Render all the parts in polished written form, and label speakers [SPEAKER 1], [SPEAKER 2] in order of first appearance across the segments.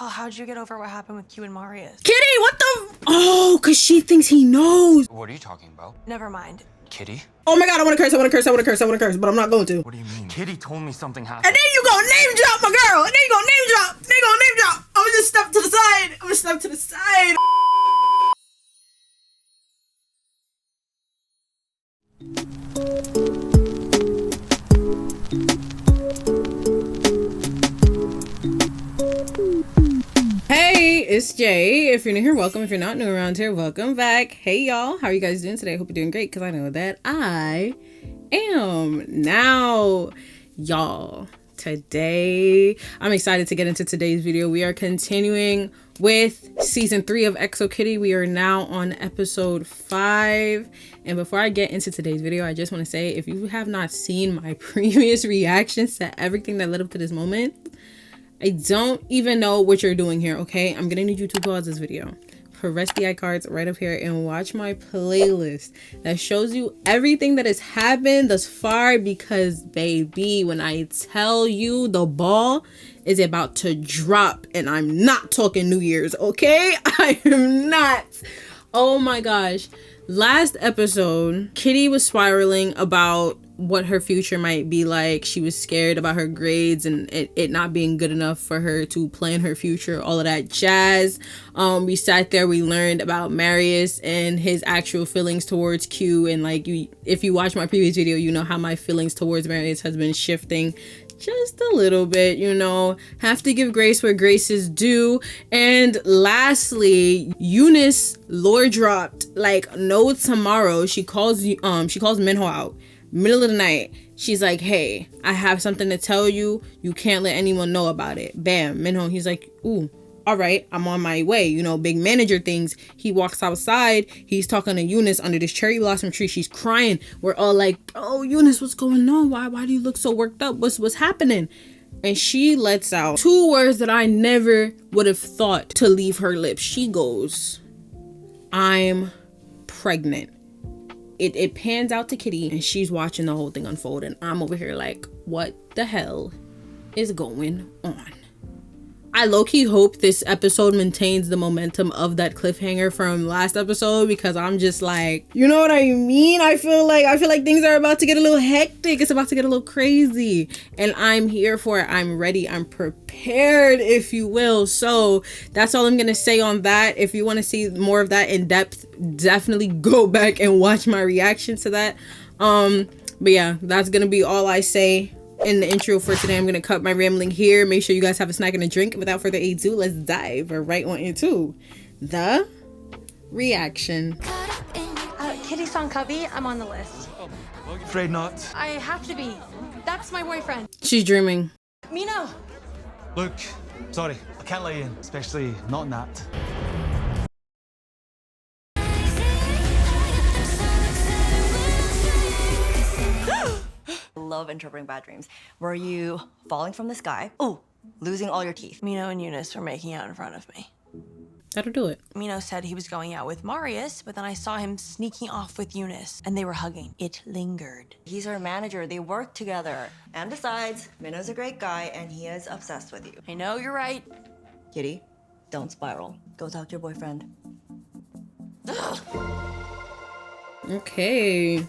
[SPEAKER 1] Oh, how'd you get over what happened with Q and Marius?
[SPEAKER 2] Kitty, what the? Oh, because she thinks he knows.
[SPEAKER 3] What are you talking about?
[SPEAKER 1] Never mind.
[SPEAKER 3] Kitty?
[SPEAKER 2] Oh my God, I want to curse, I want to curse, I want to curse, I want to curse, but I'm not going to.
[SPEAKER 3] What do you mean? Kitty told me something happened.
[SPEAKER 2] And then you go name drop my girl. And then you go name drop. Then you go name drop. I'm gonna just step to the side. I'm gonna step to the side. Hey, it's Jay. If you're new here, welcome. If you're not new around here, welcome back. Hey y'all, how are you guys doing today? I hope you're doing great, because I know that I am. Now, y'all, today I'm excited to get into today's video. We are continuing with season 3 of XO Kitty. We are now on episode 5, and before I get into today's video, I just want to say, if you have not seen my previous reactions to everything that led up to this moment, I don't even know what you're doing here, okay? I'm gonna need you to pause this video, press the iCards right up here, and watch my playlist that shows you everything that has happened thus far, because baby, when I tell you the ball is about to drop, and I'm not talking New Year's, okay? I am not. Oh my gosh. Last episode, Kitty was spiraling about what her future might be like. She was scared about her grades and it not being good enough for her to plan her future, all of that jazz. We sat there, we learned about Marius and his actual feelings towards Q, and like, if you watch my previous video, you know how my feelings towards Marius has been shifting just a little bit, you know. Have to give grace where grace is due. And lastly, Eunice lore dropped like no tomorrow. She calls Minho out middle of the night. She's like, hey, I have something to tell you. You can't let anyone know about it. Bam. Minho, he's like, ooh, all right, I'm on my way. You know, big manager things. He walks outside. He's talking to Eunice under this cherry blossom tree. She's crying. We're all like, oh, Eunice, what's going on? Why do you look so worked up? What's happening? And she lets out 2 words that I never would have thought to leave her lips. She goes, I'm pregnant. It pans out to Kitty, and she's watching the whole thing unfold, and I'm over here like, what the hell is going on? I low-key hope this episode maintains the momentum of that cliffhanger from last episode, because I'm just like, you know what I mean? I feel like things are about to get a little hectic. It's about to get a little crazy, and I'm here for it. I'm ready. I'm prepared, if you will. So that's all I'm gonna say on that. If you want to see more of that in depth, definitely go back and watch my reaction to that. But yeah, that's gonna be all I say in the intro for today. I'm gonna cut my rambling here. Make sure you guys have a snack and a drink. Without further ado, let's dive right on into the reaction.
[SPEAKER 1] Kitty-san Cubby, I'm on the list.
[SPEAKER 3] Afraid not.
[SPEAKER 1] I have to be. That's my boyfriend.
[SPEAKER 2] She's dreaming.
[SPEAKER 1] Minho.
[SPEAKER 3] Look, sorry, I can't let you in, especially not in that.
[SPEAKER 4] Love interpreting bad dreams. Were you falling from the sky? Oh, losing all your teeth.
[SPEAKER 1] Minho and Eunice were making out in front of me.
[SPEAKER 2] That'll do it.
[SPEAKER 1] Minho said he was going out with Marius, but then I saw him sneaking off with Eunice, and they were hugging. It lingered.
[SPEAKER 4] He's her manager. They work together. And besides, Minho's a great guy, and he is obsessed with you.
[SPEAKER 1] I know, you're right.
[SPEAKER 4] Kitty, don't spiral. Go talk to your boyfriend. Ugh.
[SPEAKER 2] Okay.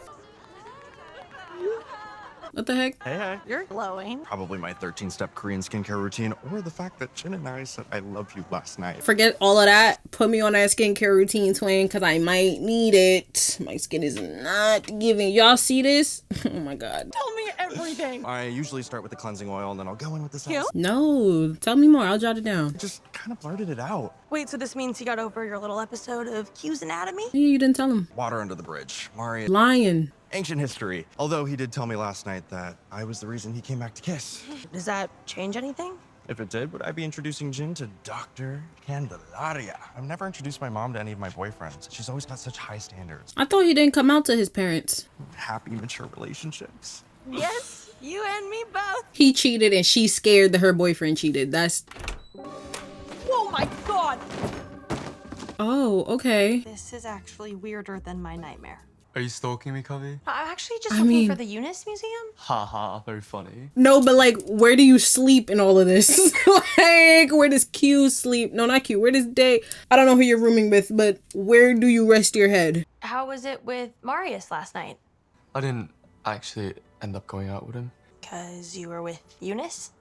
[SPEAKER 2] What the heck?
[SPEAKER 5] Hey.
[SPEAKER 1] You're glowing.
[SPEAKER 5] Probably my 13-step Korean skincare routine, or the fact that Jin and I said I love you last night.
[SPEAKER 2] Forget all of that. Put me on that skincare routine, twin, because I might need it. My skin is not giving. Y'all see this? Oh my God.
[SPEAKER 1] Tell me everything.
[SPEAKER 5] I usually start with the cleansing oil, and then I'll go in with the
[SPEAKER 1] You?
[SPEAKER 2] No, tell me more. I'll jot it down.
[SPEAKER 5] Just kind of blurted it out.
[SPEAKER 1] Wait, so this means you got over your little episode of Q's anatomy?
[SPEAKER 2] Yeah, you didn't tell him.
[SPEAKER 5] Water under the bridge. Marius.
[SPEAKER 2] Lying.
[SPEAKER 5] Ancient history. Although he did tell me last night that I was the reason he came back to kiss.
[SPEAKER 1] Does that change anything?
[SPEAKER 5] If it did, would I be introducing Jin to Dr. Candelaria? I've never introduced my mom to any of my boyfriends. She's always got such high standards.
[SPEAKER 2] I thought he didn't come out to his parents.
[SPEAKER 5] Happy, mature relationships.
[SPEAKER 1] Yes, you and me both.
[SPEAKER 2] He cheated and she's scared that her boyfriend cheated. That's...
[SPEAKER 1] Oh my God.
[SPEAKER 2] Oh, okay.
[SPEAKER 1] This is actually weirder than my nightmare.
[SPEAKER 6] Are you stalking me, Covey?
[SPEAKER 1] I'm actually just
[SPEAKER 2] I
[SPEAKER 1] looking
[SPEAKER 2] mean-
[SPEAKER 1] for the Eunice Museum.
[SPEAKER 6] Haha, very funny.
[SPEAKER 2] No, but like, where do you sleep in all of this? Like, where does Q sleep? No, not Q. Where does Day? I don't know who you're rooming with, but where do you rest your head?
[SPEAKER 1] How was it with Marius last night?
[SPEAKER 6] I didn't actually end up going out with him.
[SPEAKER 1] Because you were with Eunice?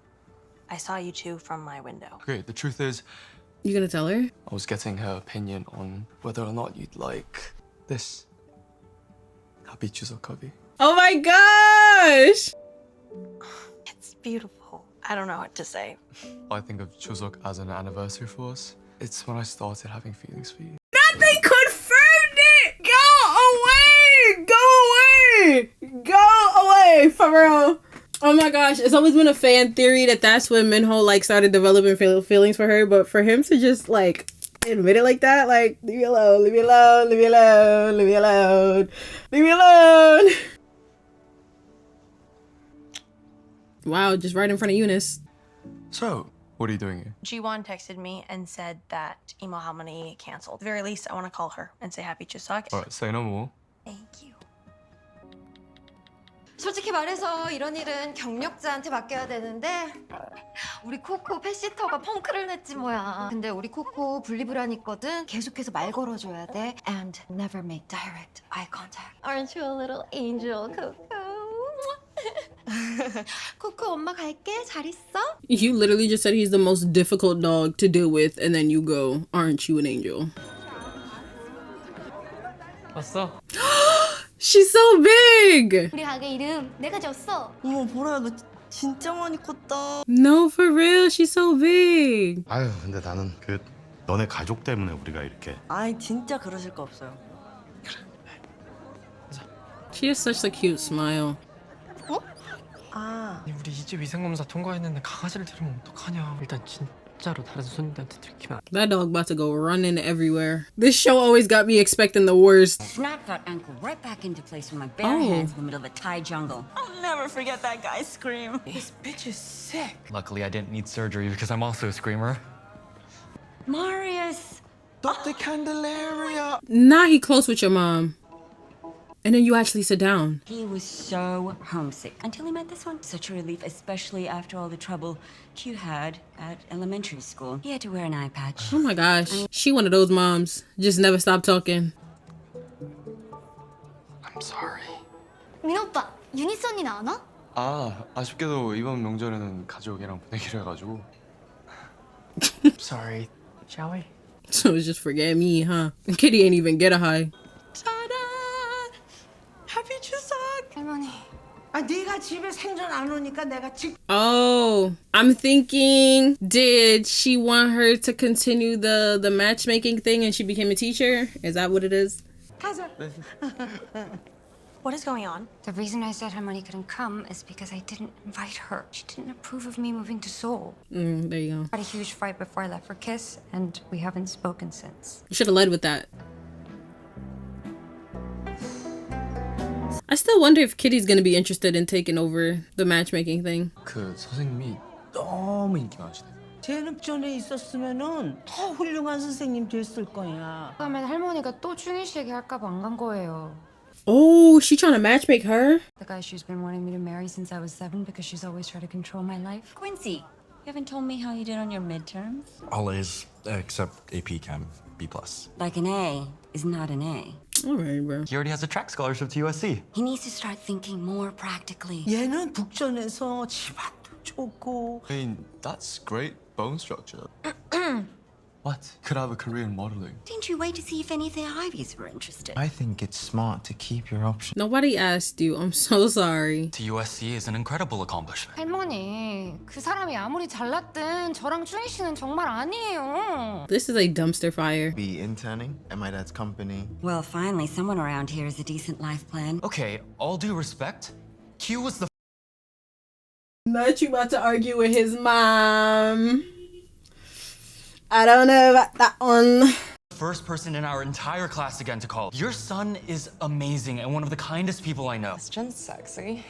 [SPEAKER 1] I saw you two from my window.
[SPEAKER 6] Okay, the truth is,
[SPEAKER 2] You gonna tell her?
[SPEAKER 6] I was getting her opinion on whether or not you'd like this. Happy Chuseok, Covey.
[SPEAKER 2] Oh my gosh!
[SPEAKER 1] It's beautiful. I don't know what to say.
[SPEAKER 6] I think of Chuseok as an anniversary for us. It's when I started having feelings for you.
[SPEAKER 2] Nothing confirmed it! Go away! Go away! Go away! For real. Oh my gosh, it's always been a fan theory that that's when Minho like started developing feelings for her, but for him to just like admit it like that, like, leave me alone, leave me alone, leave me alone, leave me alone, leave me alone. Wow, just right in front of Eunice.
[SPEAKER 6] So, what are you doing here?
[SPEAKER 1] G1 texted me and said that Emo Harmony canceled. At the very least, I want to call her and say happy Chuseok.
[SPEAKER 6] Alright, say no more.
[SPEAKER 1] Thank you.
[SPEAKER 4] 솔직히 말해서 이런 일은 경력자한테 맡겨야 되는데 우리 코코 패시터가 펑크를 냈지 뭐야. 근데 우리 코코 분리불안 있거든. 계속해서 말 걸어줘야 돼. And never make direct eye contact. Aren't you a little angel, 코코? 코코 엄마 갈게. 잘 있어?
[SPEAKER 2] You literally just said he's the most difficult dog to deal with, and then you go, aren't you an angel?
[SPEAKER 7] 왔어?
[SPEAKER 2] She's so big!
[SPEAKER 8] 우리 가게 이름 내가 줬어.
[SPEAKER 4] 어머 보라야 너 진짜 많이 컸다.
[SPEAKER 2] No, for real, she's so big.
[SPEAKER 9] 아유 근데 나는 너네 가족 때문에 우리가 이렇게
[SPEAKER 4] 아이 진짜 그러실 거 없어요.
[SPEAKER 2] She has such a cute smile.
[SPEAKER 4] 아
[SPEAKER 7] 아니, 우리 이제 위생검사 통과했는데 강아지를 데리면 어떡하냐. 일단 진짜로 다른 손님들한테 들키면
[SPEAKER 2] That dog about to go running everywhere. This show always got me expecting the worst.
[SPEAKER 10] Snapped that ankle right back into place with my bare
[SPEAKER 2] Oh.
[SPEAKER 10] hands in the middle of a Thai jungle.
[SPEAKER 4] I'll never forget that guy's scream.
[SPEAKER 7] This bitch is sick.
[SPEAKER 11] Luckily, I didn't need surgery because I'm also a screamer.
[SPEAKER 10] Marius!
[SPEAKER 5] Dr. Candelaria!
[SPEAKER 2] Now he close with your mom. And then you actually sit down.
[SPEAKER 10] He was so homesick until he met this one. Such a relief, especially after all the trouble Q had at elementary school. He had to wear an eye patch.
[SPEAKER 2] Oh my gosh. She one of those moms. Just never stop talking.
[SPEAKER 6] I'm sorry.
[SPEAKER 8] 민호 오빠, 유니스 언니 나오나?
[SPEAKER 6] 아, 아쉽게도 이번 명절에는 가족이랑 보내기로 해가지고.
[SPEAKER 7] Sorry. Shall we?
[SPEAKER 2] So it's just forget me, huh? Kitty ain't even get a high.
[SPEAKER 4] Happy Chuseok.
[SPEAKER 8] 할머니.
[SPEAKER 12] 아, 네가 집에 생전 안 오니까 내가
[SPEAKER 2] Oh, I'm thinking, did she want her to continue the matchmaking thing and she became a teacher? Is that what it is?
[SPEAKER 12] 가자.
[SPEAKER 1] What is going on?
[SPEAKER 8] The reason I said Harmony couldn't come is because I didn't invite her. She didn't approve of me moving to Seoul.
[SPEAKER 2] There you go.
[SPEAKER 8] Had a huge fight before I left for Kiss, and we haven't spoken since.
[SPEAKER 2] You should have led with that. I still wonder if Kitty's gonna be interested in taking over the matchmaking thing.
[SPEAKER 6] 그 선생님이 너무 인기 많으시네.
[SPEAKER 12] 재능전에 있었으면은 더 훌륭한 선생님 됐을 거야.
[SPEAKER 8] 그러면 할머니가 또 충희 씨 얘기할까봐 안 간 거예요.
[SPEAKER 2] Oh, she trying to matchmake her?
[SPEAKER 8] The guy she's been wanting me to marry since I was 7 because she's always tried to control my life.
[SPEAKER 10] Quincy, you haven't told me how you did on your midterms?
[SPEAKER 5] All A's except AP Chem, B+.
[SPEAKER 10] Like an A is not an A.
[SPEAKER 2] All right, bro.
[SPEAKER 11] He already has a track scholarship to USC.
[SPEAKER 10] He needs to start thinking more practically.
[SPEAKER 12] 얘는 북전에서 집안도 좋고.
[SPEAKER 6] I mean, that's great bone structure. What? Could have a career in modeling.
[SPEAKER 10] Didn't you wait to see if any of the Ivies were interested?
[SPEAKER 5] I think it's smart to keep your options.
[SPEAKER 2] Nobody asked you. I'm so sorry.
[SPEAKER 11] To USC is an incredible accomplishment.
[SPEAKER 8] 할머니, 그 사람이 아무리 잘났든 저랑 충희 씨는 정말 아니에요.
[SPEAKER 2] This is a dumpster fire.
[SPEAKER 9] Be interning at my dad's company.
[SPEAKER 10] Well, finally, someone around here has a decent life plan.
[SPEAKER 11] Okay, all due respect, Q was the
[SPEAKER 2] Not you about to argue with his mom. I don't know about that one.
[SPEAKER 11] first person in our entire class again to call. Your son is amazing and one of the kindest people I know.
[SPEAKER 13] Question's sexy.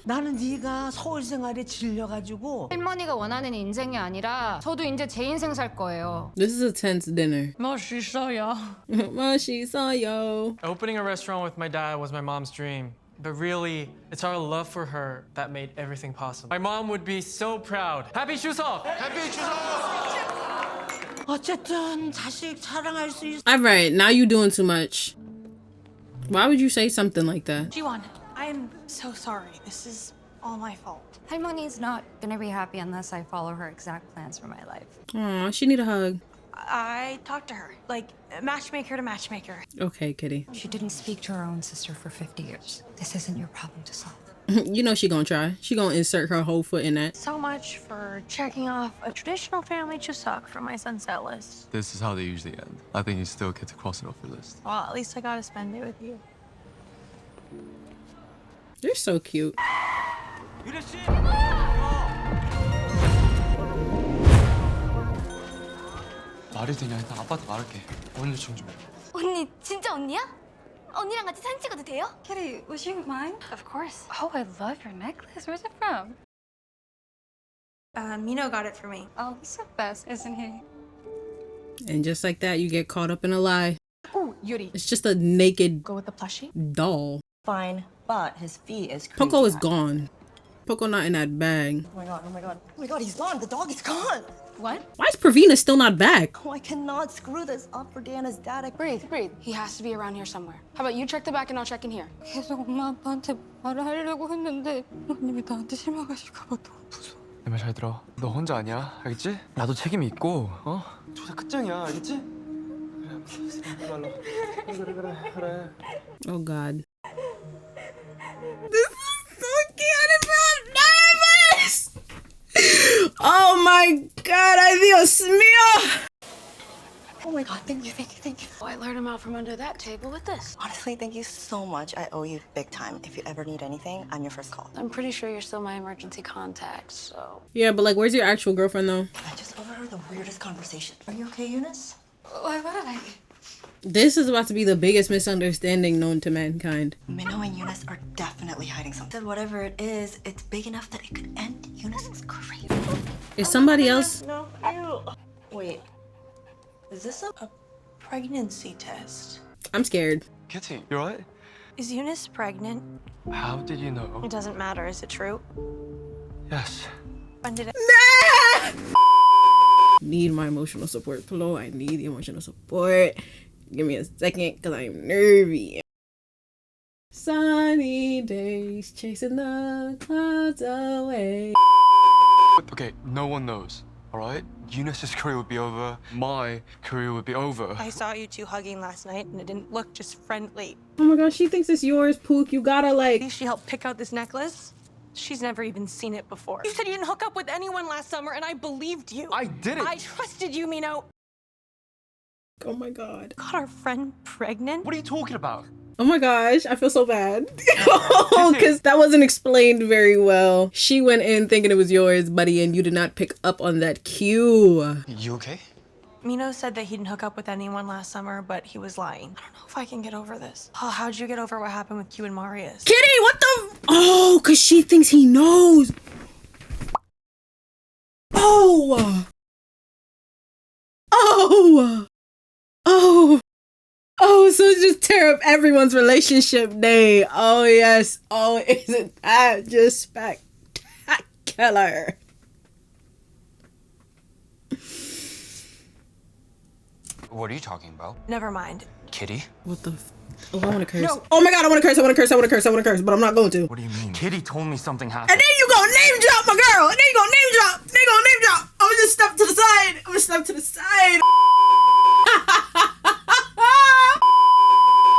[SPEAKER 12] 나는 네가 서울 생활에 질려가지고
[SPEAKER 8] 할머니가 원하는 인생이 아니라 저도 이제 제 인생 살 거예요.
[SPEAKER 2] This is a tense dinner.
[SPEAKER 1] 멋있어요.
[SPEAKER 2] 멋있어요.
[SPEAKER 7] Opening a restaurant with my dad was my mom's dream. But really, it's our love for her that made everything possible. My mom would be so proud. Happy Chuseok! Happy Chuseok!
[SPEAKER 12] 어쨌든 자식 자랑할 수 있어.
[SPEAKER 2] All right, now you doing too much. Why would you say something like that?
[SPEAKER 1] Jiwon, I am so sorry. This is all my fault.
[SPEAKER 8] 할머니's not gonna be happy unless I follow her exact plans for my life.
[SPEAKER 2] Aw, she need a hug.
[SPEAKER 1] I talked to her, like matchmaker to matchmaker.
[SPEAKER 2] Okay, kitty.
[SPEAKER 8] She didn't speak to her own sister for 50 years. This isn't your problem to solve.
[SPEAKER 2] You know she gonna try. She gonna insert her whole foot in that.
[SPEAKER 1] So much for checking off a traditional family Chuseok from my sunset list.
[SPEAKER 6] This is how they usually end. I think you still get to cross it off your list.
[SPEAKER 1] Well, at least I got to spend it with you.
[SPEAKER 2] They're so cute.
[SPEAKER 6] 말이 되냐? 일단 아빠한테 말할게. 오늘 요청 좀 해.
[SPEAKER 4] 언니 진짜 언니야? 언니랑 같이 사진 찍어도 돼요?
[SPEAKER 8] Kitty, was you mine?
[SPEAKER 1] Of course.
[SPEAKER 8] Oh, I love your necklace. Where's it from?
[SPEAKER 1] Minho got it for me.
[SPEAKER 8] Oh, he's the best, isn't he?
[SPEAKER 2] And just like that, you get caught up in a lie.
[SPEAKER 1] Oh, Yuri.
[SPEAKER 2] It's just a naked
[SPEAKER 1] Go with the plushie?
[SPEAKER 2] doll.
[SPEAKER 13] Fine, but his fee is crazy.
[SPEAKER 2] Poco is gone. Poco not in that bag.
[SPEAKER 13] Oh my god, oh my god. Oh my god, he's gone. The dog is gone.
[SPEAKER 1] What?
[SPEAKER 2] Why is Praveena still not back?
[SPEAKER 13] Oh, I cannot screw this up for Diana's dad.
[SPEAKER 14] Breathe. He has to be around here somewhere. How about you check the back and I'll check in here.
[SPEAKER 8] 계속 엄마 아빠한테 말을 하려고 했는데 언니가 나한테 실망하실까 봐 너무 무서워.
[SPEAKER 6] 내 말 잘 들어. 너 혼자 아니야. 알겠지? 나도 책임이 있고. 어? 조사 끝장이야. 알겠지? 그래.
[SPEAKER 2] Oh god. This is so cute. I'm nervous. Oh my god, ay Dios mío.
[SPEAKER 14] Oh my god, thank you. Oh, I lured him out from under that table with this.
[SPEAKER 13] Honestly, thank you so much. I owe you big time. If you ever need anything, I'm your first call.
[SPEAKER 14] I'm pretty sure you're still my emergency contact, so.
[SPEAKER 2] Yeah, but like, where's your actual girlfriend though?
[SPEAKER 13] I just overheard the weirdest conversation. Are you okay, Eunice?
[SPEAKER 8] What did I?
[SPEAKER 2] This is about to be the biggest misunderstanding known to mankind.
[SPEAKER 13] Minho and Eunice are definitely hiding something. Whatever it is, it's big enough that it could end Eunice's career.
[SPEAKER 2] Is somebody else?
[SPEAKER 13] No, ew. Wait, is this a
[SPEAKER 1] Pregnancy test.
[SPEAKER 2] I'm scared.
[SPEAKER 6] Kitty, you alright?
[SPEAKER 1] Is Eunice pregnant?
[SPEAKER 6] How did you know?
[SPEAKER 1] It doesn't matter. Is it true?
[SPEAKER 6] Yes.
[SPEAKER 1] When did it?
[SPEAKER 2] Need my emotional support, Flo. I need the emotional support. Give me a second, because I'm nervy. Sunny days chasing the clouds away.
[SPEAKER 6] Okay, no one knows. Alright? Eunice's career would be over. My career would be over.
[SPEAKER 1] I saw you two hugging last night, and it didn't look just friendly.
[SPEAKER 2] Oh my gosh, she thinks it's yours, Pook. You gotta like.
[SPEAKER 1] She helped pick out this necklace. She's never even seen it before. You said you didn't hook up with anyone last summer, and I believed you.
[SPEAKER 6] I didn't.
[SPEAKER 1] I trusted you, Minho.
[SPEAKER 2] Oh my god.
[SPEAKER 1] Got our friend pregnant?
[SPEAKER 6] What are you talking about?
[SPEAKER 2] Oh my gosh, I feel so bad. Because that wasn't explained very well. She went in thinking it was yours, buddy, and you did not pick up on that cue.
[SPEAKER 6] You okay?
[SPEAKER 1] Minho said that he didn't hook up with anyone last summer, but he was lying. I don't know if I can get over this. Oh, how'd you get over what happened with Q and Marius?
[SPEAKER 2] Kitty, what the? Oh, because she thinks he knows. Oh. Oh. Oh. Oh, so just tear up everyone's relationship day. Oh, yes. Oh, isn't that just spectacular?
[SPEAKER 11] What are you talking about?
[SPEAKER 1] Never mind.
[SPEAKER 11] Kitty?
[SPEAKER 2] What the? Oh, I want to curse. No. Oh my god, I want to curse. I want to curse. I want to curse. I want to curse, but I'm not going to.
[SPEAKER 11] What do you mean? Kitty told me something happened.
[SPEAKER 2] And then you go name drop my girl. And then you go name drop. Then you go name drop. I'm gonna just step to the side. I'm gonna step to the side.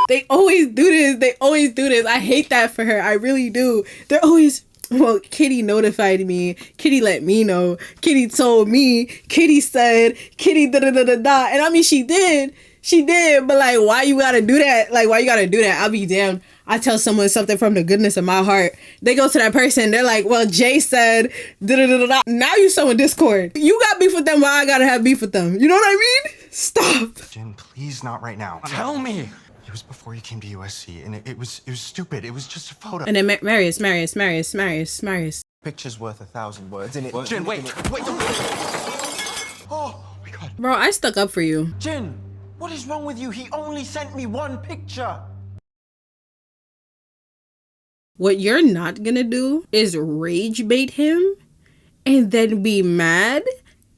[SPEAKER 2] They always do this. They always do this. I hate that for her. I really do. They're always. Well, Kitty notified me. Kitty let me know. Kitty told me. Kitty said. Kitty da da da da da. And I mean, she did. She did. But like, why you gotta do that? Like, why you gotta do that? I'll be damned. I tell someone something from the goodness of my heart. They go to that person. They're like, well, Jay said da da da da da. Now you sowing discord. You got beef with them. Why I gotta have beef with them? You know what I mean? Stop.
[SPEAKER 5] Jin, please not right now.
[SPEAKER 11] Tell me.
[SPEAKER 5] It was before you came to USC, and it was stupid. It was just a photo.
[SPEAKER 2] And then Marius.
[SPEAKER 5] Picture's worth 1,000 words, and it. Jin, wait. Oh my God.
[SPEAKER 2] Bro, I stuck up for you.
[SPEAKER 5] Jin, what is wrong with you? He only sent me one picture.
[SPEAKER 2] What you're not gonna do is rage bait him and then be mad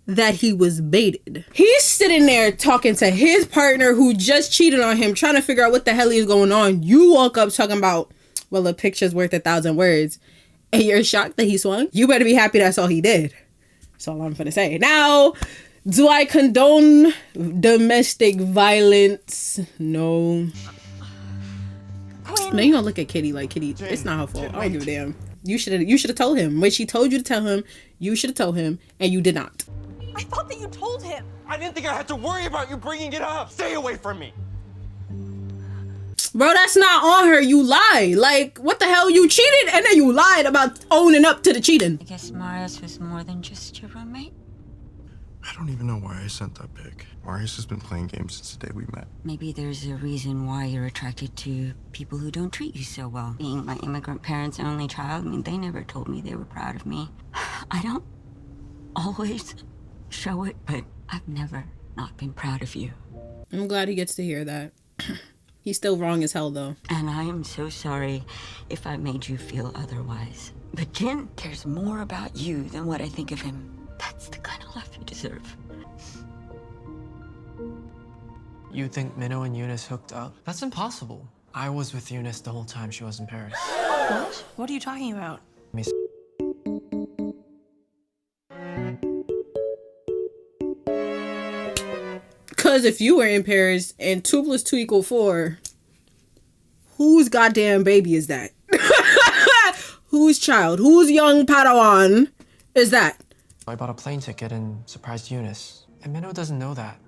[SPEAKER 2] that he was baited. He's sitting there talking to his partner who just cheated on him, trying to figure out what the hell is going on. You walk up talking about, well, a picture's worth 1,000 words, and you're shocked that he swung? You better be happy that's all he did. That's all I'm gonna say. Now, do I condone domestic violence? No. Now you gonna look at Kitty like, Kitty, it's not her fault. I don't give a damn. You should have told him. When she told you to tell him, you should have told him, and you did not.
[SPEAKER 1] I thought that you told him.
[SPEAKER 5] I didn't think I had to worry about you bringing it up. Stay away from me.
[SPEAKER 2] Bro, that's not on her. You lied. Like, what the hell? You cheated, and then you lied about owning up to the cheating.
[SPEAKER 10] I guess Marius was more than just your roommate.
[SPEAKER 5] I don't even know why I sent that pic. Marius has been playing games since the day we met.
[SPEAKER 10] Maybe there's a reason why you're attracted to people who don't treat you so well. Being my immigrant parents' only child, I mean, they never told me they were proud of me. I don't always show it, but I've never not been proud of you.
[SPEAKER 2] I'm glad he gets to hear that. He's still wrong as hell, though.
[SPEAKER 10] And I am so sorry if I made you feel otherwise. But Jin cares more about you than what I think of him. That's the kind of love you deserve.
[SPEAKER 7] You think Minho and Eunice hooked up? That's impossible. I was with Eunice the whole time she was in Paris.
[SPEAKER 1] What? What are you talking about?
[SPEAKER 2] Because if you were in Paris and 2 + 2 = 4, whose goddamn baby is that? Whose child? Whose young Padawan is that?
[SPEAKER 7] I bought a plane ticket and surprised Eunice. And Minho doesn't know that.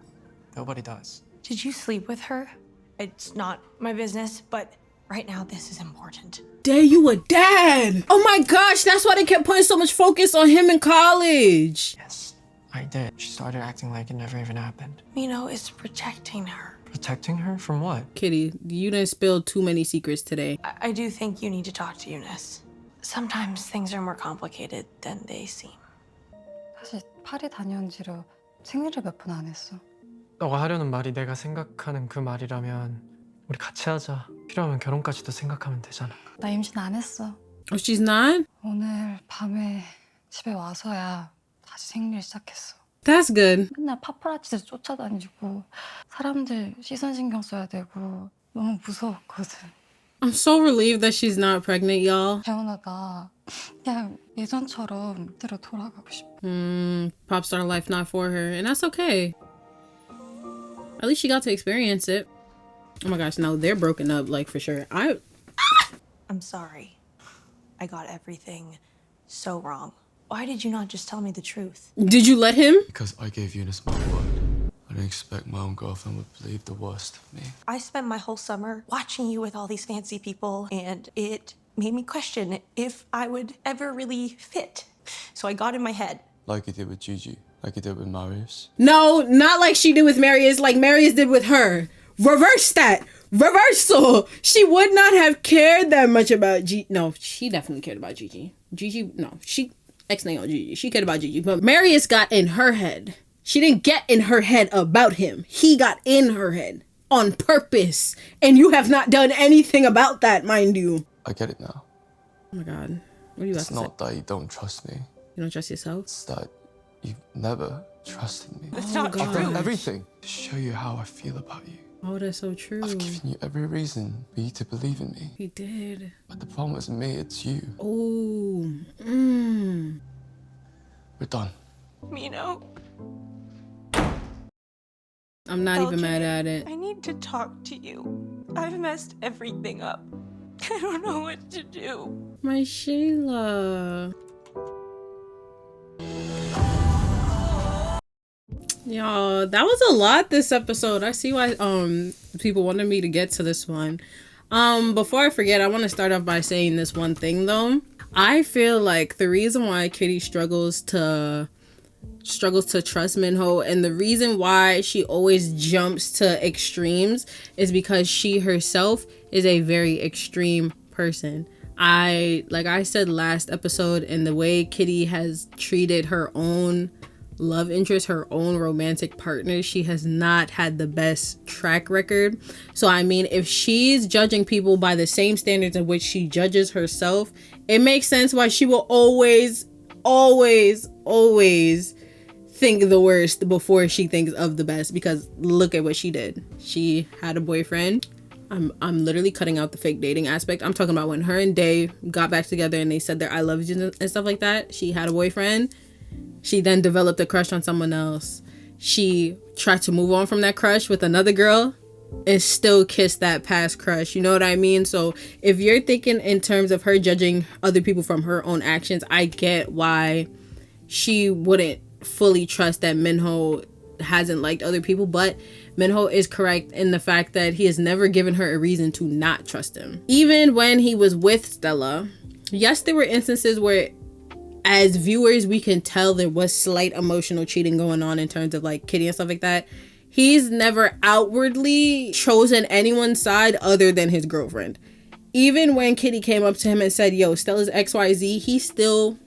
[SPEAKER 7] Nobody does.
[SPEAKER 1] Did you sleep with her? It's not my business, but right now this is important.
[SPEAKER 2] Dad, you a dad. Oh my gosh, that's why they kept putting so much focus on him in college.
[SPEAKER 7] Yes, I did. She started acting like it never even happened.
[SPEAKER 1] Minho is protecting her.
[SPEAKER 7] Protecting her from what?
[SPEAKER 2] Kitty, you didn't spill too many secrets today.
[SPEAKER 1] I do think you need to talk to Eunice. Sometimes things are more complicated than they seem.
[SPEAKER 8] 사실 파리 다녀온 지로 생일을 몇 번 안 했어.
[SPEAKER 7] 너가 하려는 말이 내가 생각하는 그 말이라면 우리 같이 하자. 필요하면 결혼까지도 생각하면 되잖아.
[SPEAKER 8] 나 임신 안 했어.
[SPEAKER 2] Oh, she's not?
[SPEAKER 8] 오늘 밤에 집에 와서야 다시 생리를 시작했어.
[SPEAKER 2] That's good.
[SPEAKER 8] 맨날 파파라치들 쫓아다니고 사람들 시선 신경 써야 되고 너무 무서웠거든.
[SPEAKER 2] I'm so relieved that she's not pregnant, y'all.
[SPEAKER 8] 재훈아가 그냥 예전처럼 그대로 돌아가고 싶어.
[SPEAKER 2] Pop star life not for her, and that's okay. At least she got to experience it. Oh my gosh, no, they're broken up, like, for sure.
[SPEAKER 1] I'm sorry. I got everything so wrong. Why did you not just tell me the truth?
[SPEAKER 2] Did you let him?
[SPEAKER 6] Because I gave Eunice my word. I didn't expect my own girlfriend would believe the worst of me.
[SPEAKER 1] I spent my whole summer watching you with all these fancy people, and it made me question if I would ever really fit. So I got in my head.
[SPEAKER 6] Like you did with Gigi. Like you did with Marius.
[SPEAKER 2] No, not like she did with Marius, like Marius did with her. Reverse that. Reversal. She would not have cared that much about Gigi. No, she definitely cared about Gigi. Gigi, no, she ex-name on Gigi. She cared about Gigi, but Marius got in her head. She didn't get in her head about him. He got in her head on purpose. And you have not done anything about that, mind you.
[SPEAKER 6] I get it now.
[SPEAKER 2] Oh my God. What are you about
[SPEAKER 6] It's
[SPEAKER 2] to say?
[SPEAKER 6] not that you don't trust me.
[SPEAKER 2] You don't trust yourself?
[SPEAKER 6] It's that you've never trusted me.
[SPEAKER 1] That's not
[SPEAKER 6] I've
[SPEAKER 1] true.
[SPEAKER 6] done everything to show you how I feel about you.
[SPEAKER 2] Oh, that's so true.
[SPEAKER 6] I've given you every reason for you to believe in me.
[SPEAKER 2] He did.
[SPEAKER 6] But the problem isn't me, it's you.
[SPEAKER 2] Oh.
[SPEAKER 6] We're done.
[SPEAKER 1] Minho.
[SPEAKER 2] I'm not even
[SPEAKER 1] LJ,
[SPEAKER 2] mad at it.
[SPEAKER 1] I need to talk to you. I've messed everything up. I don't know what to do.
[SPEAKER 2] My Shayla. Y'all, that was a lot this episode. I see why people wanted me to get to this one. Before I forget, I want to start off by saying this one thing though. I feel like the reason why Kitty struggles to struggles to trust Minho, and the reason why she always jumps to extremes is because she herself is a very extreme person. Like I said last episode, and the way Kitty has treated her own love interest, her own romantic partner, she has not had the best track record. So I mean, if she's judging people by the same standards in which she judges herself, it makes sense why she will always think the worst before she thinks of the best, because look at what she did. She had a boyfriend. I'm literally cutting out the fake dating aspect. I'm talking about when her and Day got back together and they said their I love yous and stuff like that. She had a boyfriend. She then developed a crush on someone else. She tried to move on from that crush with another girl and still kiss that past crush. You know what I mean? So if you're thinking in terms of her judging other people from her own actions, I get why she wouldn't fully trust that Minho hasn't liked other people. But Minho is correct in the fact that he has never given her a reason to not trust him. Even when he was with Stella, yes, there were instances where as viewers we can tell there was slight emotional cheating going on in terms of like Kitty and stuff like that. He's never outwardly chosen anyone's side other than his girlfriend. Even when Kitty came up to him and said, yo, Stella's XYZ, he still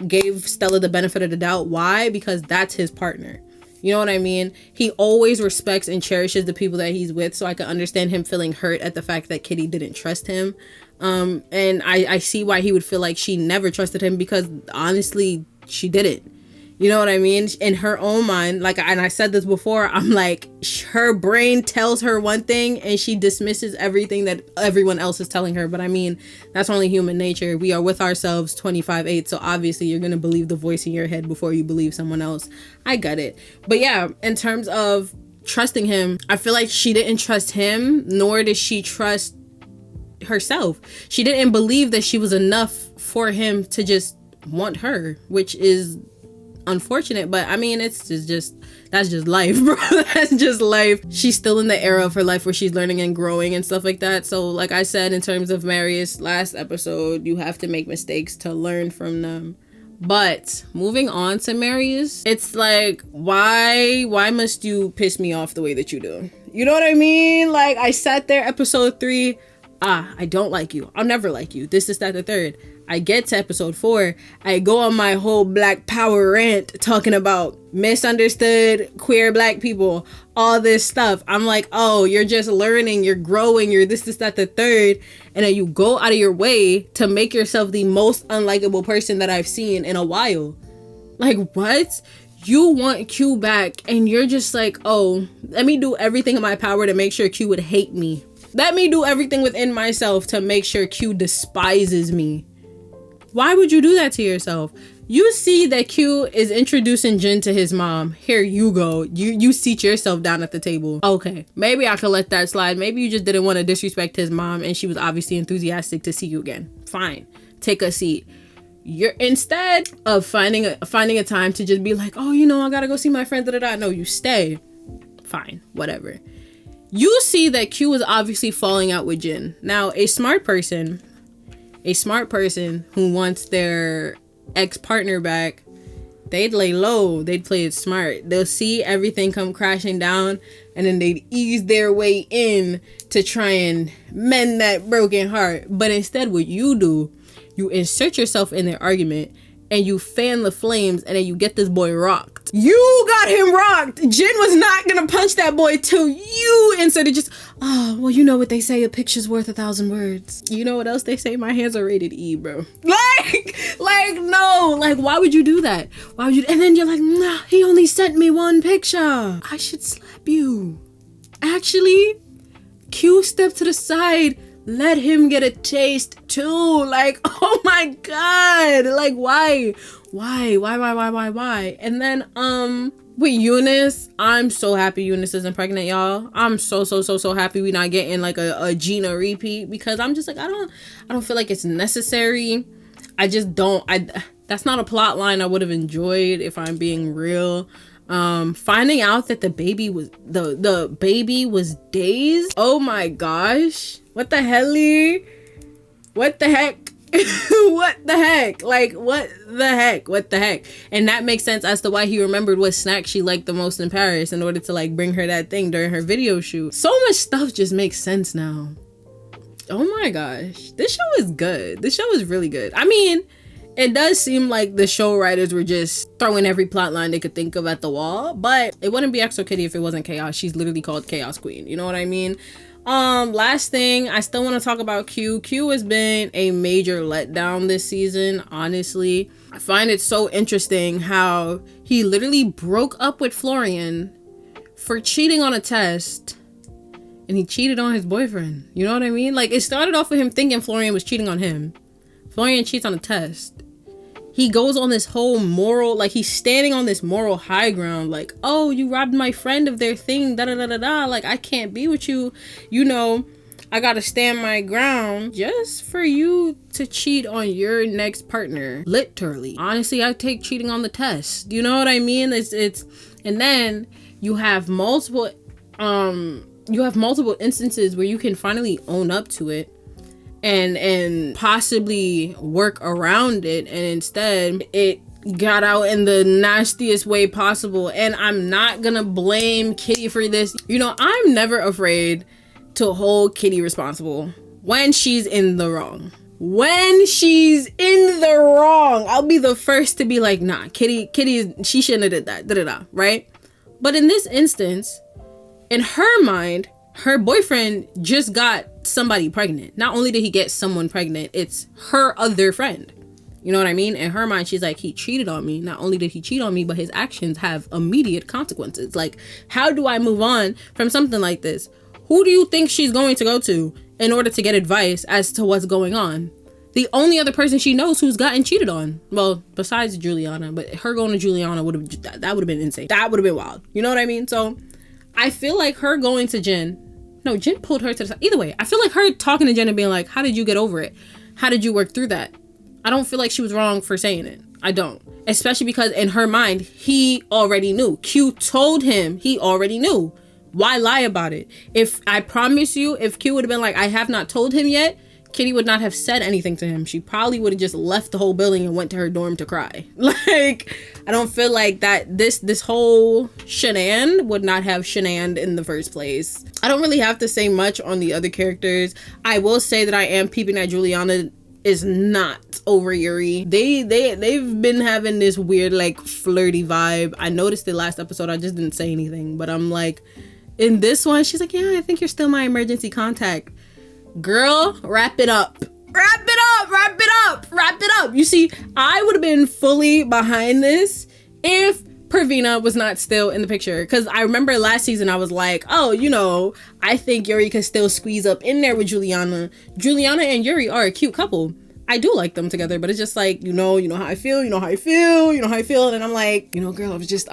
[SPEAKER 2] gave Stella the benefit of the doubt. Why? Because that's his partner. You know what I mean? He always respects and cherishes the people that he's with, so I can understand him feeling hurt at the fact that Kitty didn't trust him. And I see why he would feel like she never trusted him, because honestly, she didn't. You know what I mean? In her own mind, like, and I said this before, I'm like, her brain tells her one thing and she dismisses everything that everyone else is telling her. But I mean, that's only human nature. We are with ourselves 25/8. So obviously you're going to believe the voice in your head before you believe someone else. I get it. But yeah, in terms of trusting him, I feel like she didn't trust him, nor did she trust herself. She didn't believe that she was enough for him to just want her, which is unfortunate. But I mean, that's just life, bro. That's just life. She's still in the era of her life where she's learning and growing and stuff like that. So like I said, in terms of Marius last episode, you have to make mistakes to learn from them. But moving on to Marius, it's like, why must you piss me off the way that you do? You know what I mean? Like, I sat there episode 3, I don't like you, I'll never like you, this, that, the third. I get to episode 4, I go on my whole black power rant talking about misunderstood queer black people, all this stuff. I'm like, oh, you're just learning, you're growing, you're this, that, the third. And then you go out of your way to make yourself the most unlikable person that I've seen in a while. Like, what? You want Q back and you're just like, oh, let me do everything in my power to make sure Q would hate me. Let me do everything within myself to make sure Q despises me. Why would you do that to yourself? You see that Q is introducing Jin to his mom. Here you go. You seat yourself down at the table. Okay, maybe I could let that slide. Maybe you just didn't want to disrespect his mom and she was obviously enthusiastic to see you again. Fine, take a seat. You're, instead of finding a time to just be like, oh, you know, I gotta go see my friend, no, you stay. Fine, whatever. You see that Q is obviously falling out with Jin. Now, a smart person who wants their ex-partner back, they'd lay low, they'd play it smart. They'll see everything come crashing down and then they'd ease their way in to try and mend that broken heart. But instead, what you do, you insert yourself in their argument and you fan the flames and then you get this boy rocked. You got him rocked. Jin was not gonna punch that boy till you inserted just, oh, well, you know what they say, a picture's worth 1,000 words. You know what else they say? My hands are rated E, bro. Like, no, like, why would you do that? Why would you? And then you're like, nah, he only sent me one picture. I should slap you. Actually, Q stepped to the side. Let him get a taste too. Like, oh my God. Like, why? And then, with Eunice, I'm so happy Eunice isn't pregnant, y'all. I'm so happy we not getting like a Gina repeat, because I'm just like, I don't feel like it's necessary. I just don't. That's not a plot line I would have enjoyed, if I'm being real. Finding out that the baby was Days. Oh my gosh. What the hell? What the heck? What the heck? Like, what the heck? What the heck? And that makes sense as to why he remembered what snack she liked the most in Paris in order to like bring her that thing during her video shoot. So much stuff just makes sense now. Oh my gosh. This show is good. This show is really good. I mean, it does seem like the show writers were just throwing every plot line they could think of at the wall, but it wouldn't be Exo Kitty if it wasn't Chaos. She's literally called Chaos Queen. You know what I mean? Last thing, I still want to talk about Q. Q has been a major letdown this season, honestly. I find it so interesting how he literally broke up with Florian for cheating on a test, and he cheated on his boyfriend. You know what I mean? Like, it started off with him thinking Florian was cheating on him. Florian cheats on a test. He goes on this whole moral, like he's standing on this moral high ground, like, oh, you robbed my friend of their thing, da da da da da, like I can't be with you, you know, I gotta stand my ground just for you to cheat on your next partner. Literally. Honestly, I take cheating on the test. You know what I mean? It's and then you have multiple instances where you can finally own up to it and possibly work around it, and instead it got out in the nastiest way possible. And I'm not gonna blame Kitty for this. You know, I'm never afraid to hold Kitty responsible when she's in the wrong. When she's in the wrong, I'll be the first to be like, nah, Kitty, she shouldn't have did that, da-da-da, right? But in this instance, in her mind, her boyfriend just got somebody pregnant. Not only did he get someone pregnant, it's her other friend. You know what I mean? In her mind, she's like, he cheated on me. Not only did he cheat on me, but his actions have immediate consequences. Like, how do I move on from something like this? Who do you think she's going to go to in order to get advice as to what's going on? The only other person she knows who's gotten cheated on, well, besides Juliana, but her going to Juliana would have, that would have been insane. That would have been wild. You know what I mean? So I feel like her going to Jin, no, Jin pulled her to the side. Either way, I feel like her talking to Jin and being like, how did you get over it? How did you work through that? I don't feel like she was wrong for saying it. I don't. Especially because in her mind, he already knew. Q told him he already knew. Why lie about it? If I promise you, if Q would have been like, I have not told him yet, Kitty would not have said anything to him. She probably would have just left the whole building and went to her dorm to cry. Like, I don't feel like that this whole shenan would not have shenaned in the first place. I don't really have to say much on the other characters. I will say that I am peeping that Juliana is not over Yuri. They've been having this weird like flirty vibe. I noticed it last episode. I just didn't say anything, but I'm like, in this one, she's like, yeah, I think you're still my emergency contact. Girl, wrap it up. Wrap it up, wrap it up, wrap it up. You see, I would have been fully behind this if Praveena was not still in the picture. Because I remember last season I was like, oh, you know, I think Yuri could still squeeze up in there with Juliana. Juliana and Yuri are a cute couple. I do like them together, but it's just like, you know how I feel, you know how I feel. And I'm like, you know, girl, I was just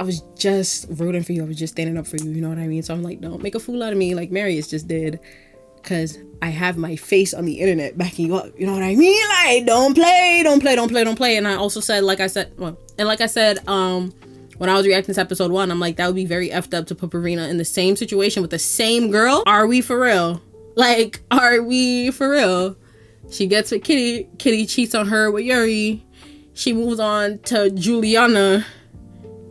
[SPEAKER 2] rooting for you. I was just standing up for you. You know what I mean? So I'm like, don't make a fool out of me like Marius just did. Because I have my face on the internet backing you up. You know what I mean? Like, don't play. And I also said, when I was reacting to episode 1, I'm like, that would be very effed up to put Praveena in the same situation with the same girl. Are we for real? Like, are we for real? She gets with Kitty. Kitty cheats on her with Yuri. She moves on to Juliana.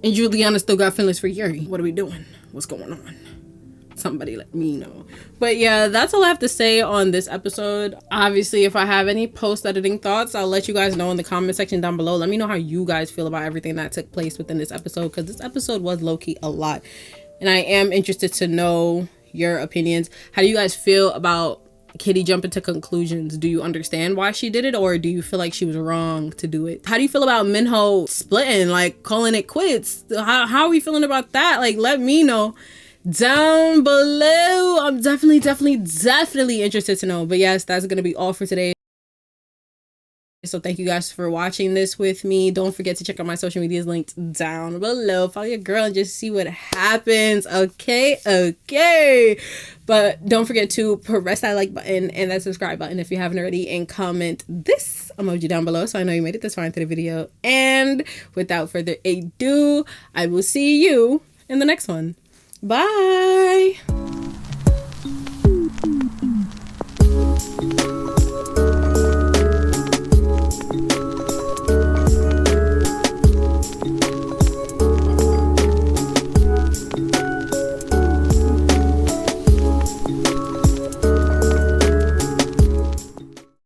[SPEAKER 2] And Juliana still got feelings for Yuri. What are we doing? What's going on? Somebody let me know. But yeah, that's all I have to say on this episode. Obviously, if I have any post-editing thoughts, I'll let you guys know in the comment section down below. Let me know how you guys feel about everything that took place within this episode, because this episode was low-key a lot. And I am interested to know your opinions. How do you guys feel about Kitty jumping to conclusions? Do you understand why she did it, or do you feel like she was wrong to do it? How do you feel about Minho splitting, like calling it quits? How are we feeling about that? Like, let me know down below. I'm definitely interested to know. But yes, that's gonna be all for today. So thank you guys for watching this with me. Don't forget to check out my social medias linked down below. Follow your girl and just see what happens. Okay. But don't forget to press that like button and that subscribe button if you haven't already, and comment this emoji down below so I know you made it this far into the video. And without further ado, I will see you in the next one. Bye.